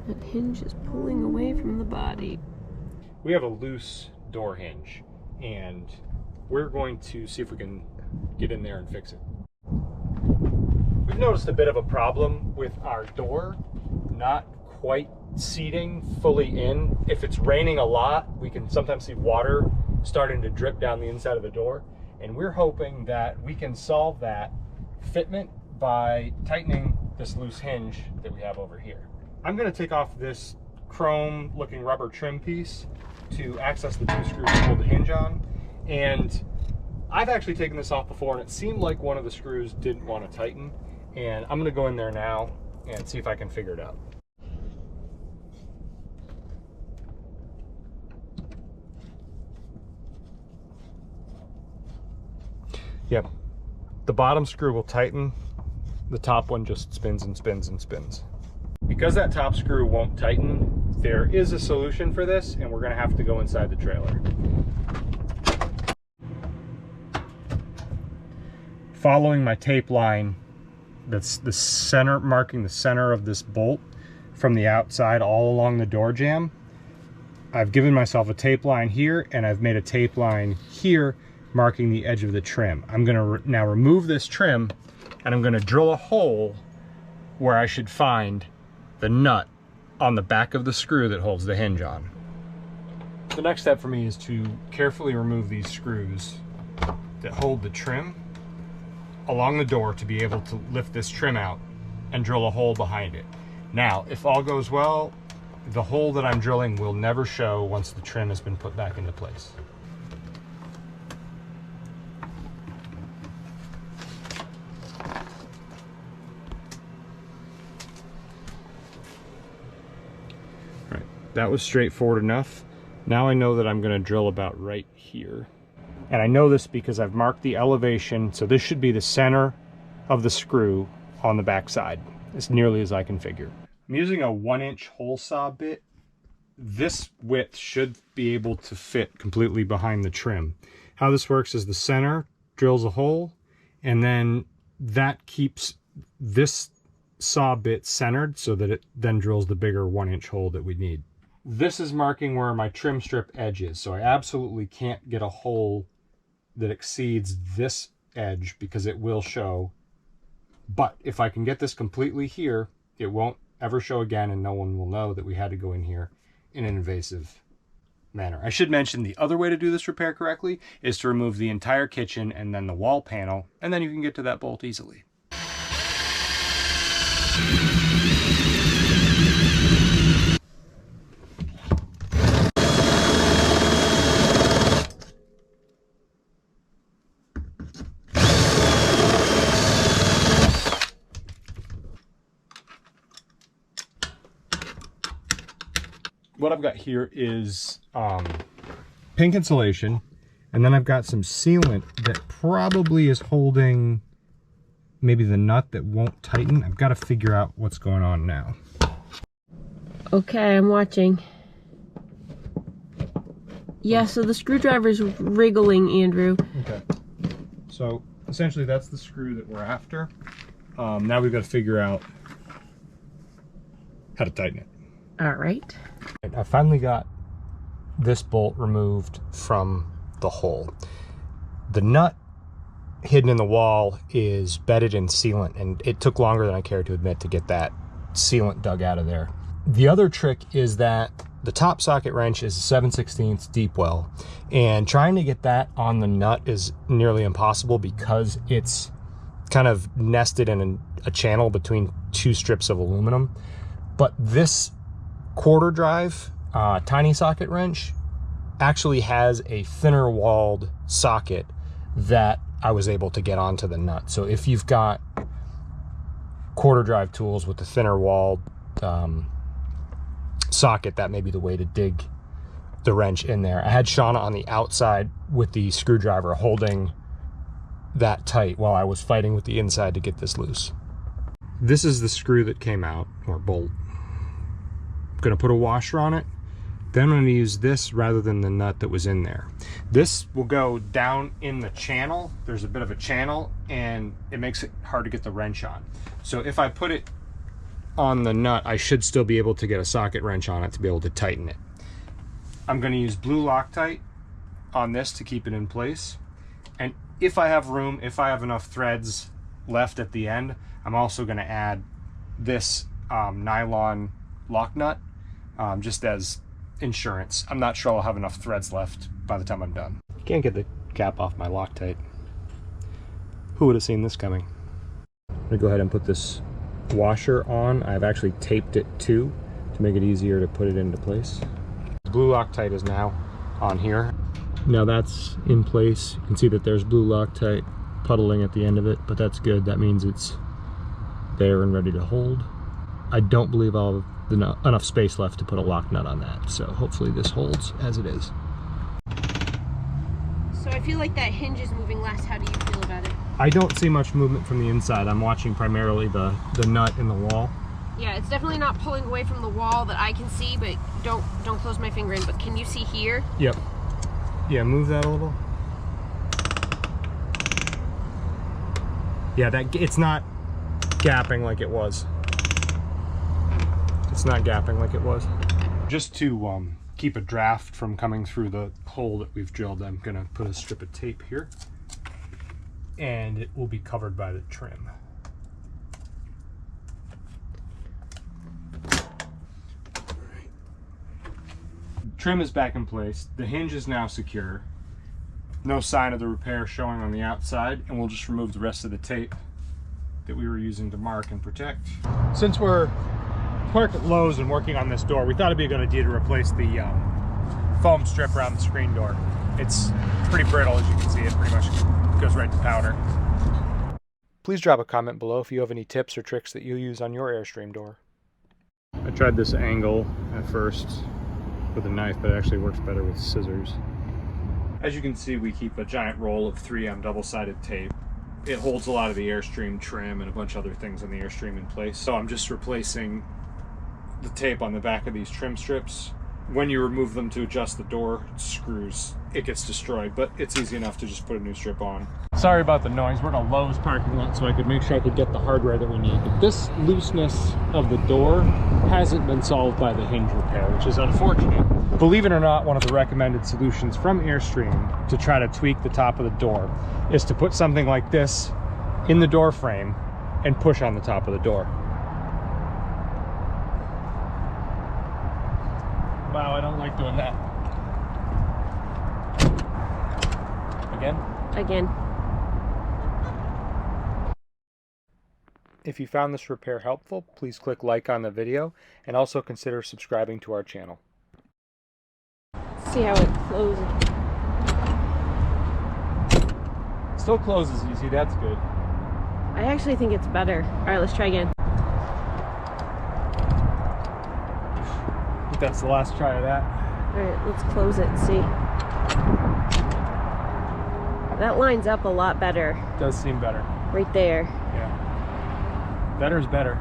That hinge is pulling away from the body. We have a loose door hinge, and we're going to see if we can get in there and fix it. We've noticed a bit of a problem with our door not quite seating fully in. If it's raining a lot, we can sometimes see water starting to drip down the inside of the door, and we're hoping that we can solve that fitment by tightening this loose hinge that we have over here. I'm going to take off this chrome looking rubber trim piece to access the two screws to hold the hinge on, and I've actually taken this off before and it seemed like one of the screws didn't want to tighten, and I'm going to go in there now and see if I can figure it out. Yep, the bottom screw will tighten, the top one just spins and spins and spins. Because that top screw won't tighten, there is a solution for this, and we're going to have to go inside the trailer. Following my tape line, that's the center, marking the center of this bolt from the outside all along the door jamb, I've given myself a tape line here, and I've made a tape line here marking the edge of the trim. I'm going to now remove this trim, and I'm going to drill a hole where I should find the nut on the back of the screw that holds the hinge on. The next step for me is to carefully remove these screws that hold the trim along the door to be able to lift this trim out and drill a hole behind it. Now, if all goes well, the hole that I'm drilling will never show once the trim has been put back into place. That was straightforward enough. Now I know that I'm going to drill about right here. And I know this because I've marked the elevation, so this should be the center of the screw on the back side, as nearly as I can figure. I'm using a 1-inch hole saw bit. This width should be able to fit completely behind the trim. How this works is the center drills a hole, and then that keeps this saw bit centered so that it then drills the bigger 1-inch hole that we need. This is marking where my trim strip edge is, so I absolutely can't get a hole that exceeds this edge because it will show. But if I can get this completely here, it won't ever show again, and no one will know that we had to go in here in an invasive manner. I should mention the other way to do this repair correctly is to remove the entire kitchen and then the wall panel, and then you can get to that bolt easily. What I've got here is pink insulation, and then I've got some sealant that probably is holding maybe the nut that won't tighten. I've got to figure out what's going on now. Okay, I'm watching. Yeah, so the screwdriver's wriggling, Andrew. Okay. So essentially that's the screw that we're after. Now we've got to figure out how to tighten it. All right. I finally got this bolt removed from the hole. The nut hidden in the wall is bedded in sealant, and it took longer than I care to admit to get that sealant dug out of there. The other trick is that the top socket wrench is a 7/16 deep well, and trying to get that on the nut is nearly impossible because it's kind of nested in a channel between two strips of aluminum. But this quarter drive tiny socket wrench actually has a thinner walled socket that I was able to get onto the nut. So if you've got quarter drive tools with the thinner walled socket, that may be the way to dig the wrench in there. I had Shanna on the outside with the screwdriver holding that tight while I was fighting with the inside to get this loose. This is the screw that came out, or bolt. I'm going to put a washer on it. Then I'm going to use this rather than the nut that was in there. This will go down in the channel. There's a bit of a channel, and it makes it hard to get the wrench on. So if I put it on the nut, I should still be able to get a socket wrench on it to be able to tighten it. I'm going to use blue Loctite on this to keep it in place. And if I have room, if I have enough threads left at the end, I'm also going to add this nylon lock nut just as insurance. I'm not sure I'll have enough threads left by the time I'm done. Can't get the cap off my Loctite. Who would have seen this coming? I'm gonna go ahead and put this washer on. I've actually taped it too to make it easier to put it into place. The blue Loctite is now on here. Now that's in place. You can see that there's blue Loctite puddling at the end of it, but that's good. That means it's there and ready to hold. I don't believe I'll have enough space left to put a lock nut on that, so hopefully this holds as it is. So I feel like that hinge is moving less. How do you feel about it? I don't see much movement from the inside. I'm watching primarily the nut in the wall. Yeah, it's definitely not pulling away from the wall that I can see, but don't close my finger in. But can you see here? Yep. Yeah, move that a little. Yeah, it's not gapping like it was. It's not gapping like it was. Just to keep a draft from coming through the hole that we've drilled, I'm gonna put a strip of tape here, and it will be covered by the trim. Alright. Trim is back in place. The hinge is now secure. No sign of the repair showing on the outside, and we'll just remove the rest of the tape that we were using to mark and protect. Since we're parked at Lowe's and working on this door, we thought it'd be a good idea to replace the foam strip around the screen door. It's pretty brittle, as you can see. It pretty much goes right to powder. Please drop a comment below if you have any tips or tricks that you use on your Airstream door. I tried this angle at first with a knife, but it actually works better with scissors. As you can see, we keep a giant roll of 3M double-sided tape. It holds a lot of the Airstream trim and a bunch of other things on the Airstream in place. So I'm just replacing the tape on the back of these trim strips. When you remove them to adjust the door screws, it gets destroyed, but it's easy enough to just put a new strip on. Sorry about the noise. We're in a Lowe's parking lot, so I could make sure I could get the hardware that we need. But this looseness of the door hasn't been solved by the hinge repair, which is unfortunate. Believe it or not, one of the recommended solutions from Airstream to try to tweak the top of the door is to put something like this in the door frame and push on the top of the door. Wow, I don't like doing that. Again? Again. If you found this repair helpful, please click like on the video and also consider subscribing to our channel. See how it closes. Still closes easy, that's good. I actually think it's better. All right, let's try again. I think that's the last try of that. All right, let's close it and see. That lines up a lot better. Does seem better. Right there. Yeah. Better is better.